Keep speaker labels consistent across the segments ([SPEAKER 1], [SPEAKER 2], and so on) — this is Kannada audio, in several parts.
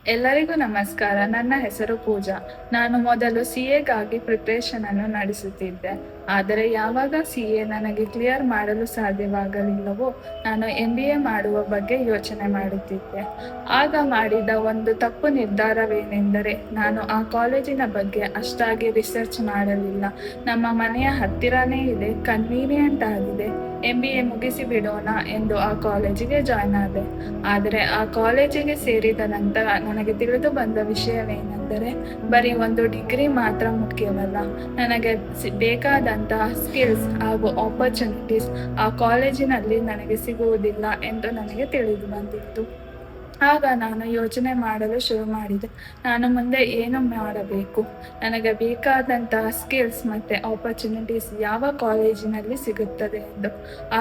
[SPEAKER 1] ಎಲ್ಲರಿಗೂ ನಮಸ್ಕಾರ. ನನ್ನ ಹೆಸರು ಪೂಜಾ. ನಾನು ಮೊದಲು CAಗಾಗಿ ಪ್ರಿಪರೇಷನ್ ಅನ್ನು ನಡೆಸುತ್ತಿದ್ದೆ. ಆದರೆ ಯಾವಾಗ CA ನನಗೆ ಕ್ಲಿಯರ್ ಮಾಡಲು ಸಾಧ್ಯವಾಗಲಿಲ್ಲವೋ ನಾನು MBA ಮಾಡುವ ಬಗ್ಗೆ ಯೋಚನೆ ಮಾಡುತ್ತಿದ್ದೆ. ಆಗ ಮಾಡಿದ ಒಂದು ತಪ್ಪು ನಿರ್ಧಾರವೇನೆಂದರೆ ನಾನು ಆ ಕಾಲೇಜಿನ ಬಗ್ಗೆ ಅಷ್ಟಾಗಿ ರಿಸರ್ಚ್ ಮಾಡಲಿಲ್ಲ. ನಮ್ಮ ಮನೆಯ ಹತ್ತಿರನೇ ಇದೆ, ಕನ್ವೀನಿಯಂಟ್ ಆಗಿದೆ, MBA ಮುಗಿಸಿ ಬಿಡೋಣ ಎಂದು ಆ ಕಾಲೇಜಿಗೆ ಜಾಯ್ನ್ ಆದೆ. ಆದರೆ ಆ ಕಾಲೇಜಿಗೆ ಸೇರಿದ ನಂತರ ನನಗೆ ತಿಳಿದು ಬಂದ ವಿಷಯವೇನೆಂದರೆ ಬರೀ ಒಂದು ಡಿಗ್ರಿ ಮಾತ್ರ ಮುಖ್ಯವಲ್ಲ. ನನಗೆ ಬೇಕಾದಂತಹ ಸ್ಕಿಲ್ಸ್ ಹಾಗೂ ಆಪರ್ಚುನಿಟೀಸ್ ಆ ಕಾಲೇಜಿನಲ್ಲಿ ನನಗೆ ಸಿಗುವುದಿಲ್ಲ ಎಂದು ನನಗೆ ತಿಳಿದು ಬಂದಿತ್ತು. ಆಗ ನಾನು ಯೋಚನೆ ಮಾಡಲು ಶುರು ಮಾಡಿದೆ. ನಾನು ಮುಂದೆ ಏನು ಮಾಡಬೇಕು, ನನಗೆ ಬೇಕಾದಂತಹ ಸ್ಕಿಲ್ಸ್ ಮತ್ತು ಆಪರ್ಚುನಿಟೀಸ್ ಯಾವ ಕಾಲೇಜಿನಲ್ಲಿ ಸಿಗುತ್ತದೆ ಎಂದು.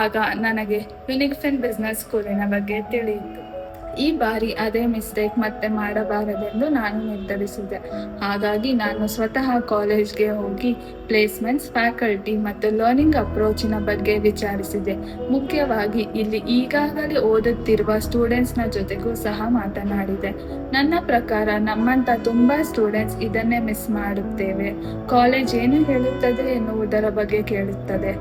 [SPEAKER 1] ಆಗ ನನಗೆ ಯುನಿಕ್ಫಿನ್ ಬಿಸ್ನೆಸ್ ಸ್ಕೂಲಿನ ಬಗ್ಗೆ ತಿಳಿಯಿತು. ಈ ಬಾರಿ ಅದೇ ಮಿಸ್ಟೇಕ್ ಮತ್ತೆ ಮಾಡಬಾರದೆಂದು ನಾನು ನಿರ್ಧರಿಸಿದೆ. ಹಾಗಾಗಿ ನಾನು ಸ್ವತಃ ಕಾಲೇಜ್ಗೆ ಹೋಗಿ ಪ್ಲೇಸ್ಮೆಂಟ್ಸ್, ಫ್ಯಾಕಲ್ಟಿ ಮತ್ತು ಲರ್ನಿಂಗ್ ಅಪ್ರೋಚಿನ ಬಗ್ಗೆ ವಿಚಾರಿಸಿದೆ. ಮುಖ್ಯವಾಗಿ ಇಲ್ಲಿ ಈಗಾಗಲೇ ಓದುತ್ತಿರುವ ಸ್ಟೂಡೆಂಟ್ಸ್ನ ಜೊತೆಗೂ ಸಹ ಮಾತನಾಡಿದೆ. ನನ್ನ ಪ್ರಕಾರ ನಮ್ಮಂಥ ತುಂಬ ಸ್ಟೂಡೆಂಟ್ಸ್ ಇದನ್ನೇ ಮಿಸ್ ಮಾಡುತ್ತೇವೆ. ಕಾಲೇಜ್ ಏನು ಹೇಳುತ್ತದೆ ಎನ್ನುವುದರ ಬಗ್ಗೆ ಕೇಳುತ್ತದೆ,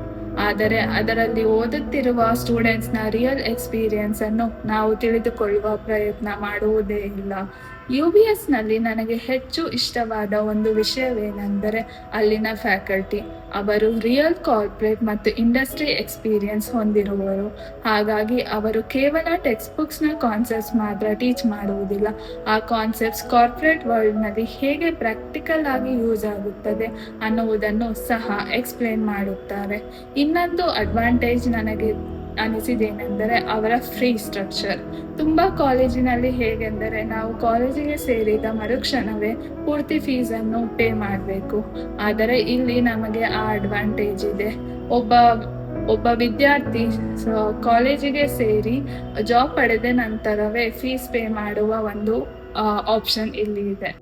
[SPEAKER 1] ಆದರೆ ಅದರಲ್ಲಿ ಓದುತ್ತಿರುವ ಸ್ಟೂಡೆಂಟ್ಸ್ನ ರಿಯಲ್ ಎಕ್ಸ್ಪೀರಿಯನ್ಸ್ ಅನ್ನು ನಾವು ತಿಳಿದುಕೊಳ್ಳುವ ಪ್ರಯತ್ನ ಮಾಡುವುದೇ ಇಲ್ಲ. UBSನಲ್ಲಿ ನನಗೆ ಹೆಚ್ಚು ಇಷ್ಟವಾದ ಒಂದು ವಿಷಯವೇನೆಂದರೆ ಅಲ್ಲಿನ ಫ್ಯಾಕಲ್ಟಿ. ಅವರು ರಿಯಲ್ ಕಾರ್ಪೊರೇಟ್ ಮತ್ತು ಇಂಡಸ್ಟ್ರಿ ಎಕ್ಸ್ಪೀರಿಯನ್ಸ್ ಹೊಂದಿರುವರು. ಹಾಗಾಗಿ ಅವರು ಕೇವಲ ಟೆಕ್ಸ್ಟ್ ಬುಕ್ಸ್ನ ಕಾನ್ಸೆಪ್ಟ್ಸ್ ಮಾತ್ರ ಟೀಚ್ ಮಾಡುವುದಿಲ್ಲ. ಆ ಕಾನ್ಸೆಪ್ಟ್ಸ್ ಕಾರ್ಪೊರೇಟ್ ವರ್ಲ್ಡ್ನಲ್ಲಿ ಹೇಗೆ ಪ್ರಾಕ್ಟಿಕಲ್ ಆಗಿ ಯೂಸ್ ಆಗುತ್ತದೆ ಅನ್ನುವುದನ್ನು ಸಹ ಎಕ್ಸ್ಪ್ಲೇನ್ ಮಾಡುತ್ತಾರೆ. ಇನ್ನೊಂದು ಅಡ್ವಾಂಟೇಜ್ ನನಗೆ ಅನಿಸಿದೇನೆಂದರೆ ಅವರ ಫ್ರೀ ಸ್ಟ್ರಕ್ಚರ್. ತುಂಬ ಕಾಲೇಜಿನಲ್ಲಿ ಹೇಗೆಂದರೆ ನಾವು ಕಾಲೇಜಿಗೆ ಸೇರಿದ ಮರುಕ್ಷಣವೇ ಪೂರ್ತಿ ಫೀಸನ್ನು ಪೇ ಮಾಡಬೇಕು. ಆದರೆ ಇಲ್ಲಿ ನಮಗೆ ಆ ಅಡ್ವಾಂಟೇಜ್ ಇದೆ. ಒಬ್ಬ ವಿದ್ಯಾರ್ಥಿ ಕಾಲೇಜಿಗೆ ಸೇರಿ ಜಾಬ್ ಪಡೆದ ನಂತರವೇ ಫೀಸ್ ಪೇ ಮಾಡುವ ಒಂದು ಆಪ್ಷನ್ ಇಲ್ಲಿ ಇದೆ.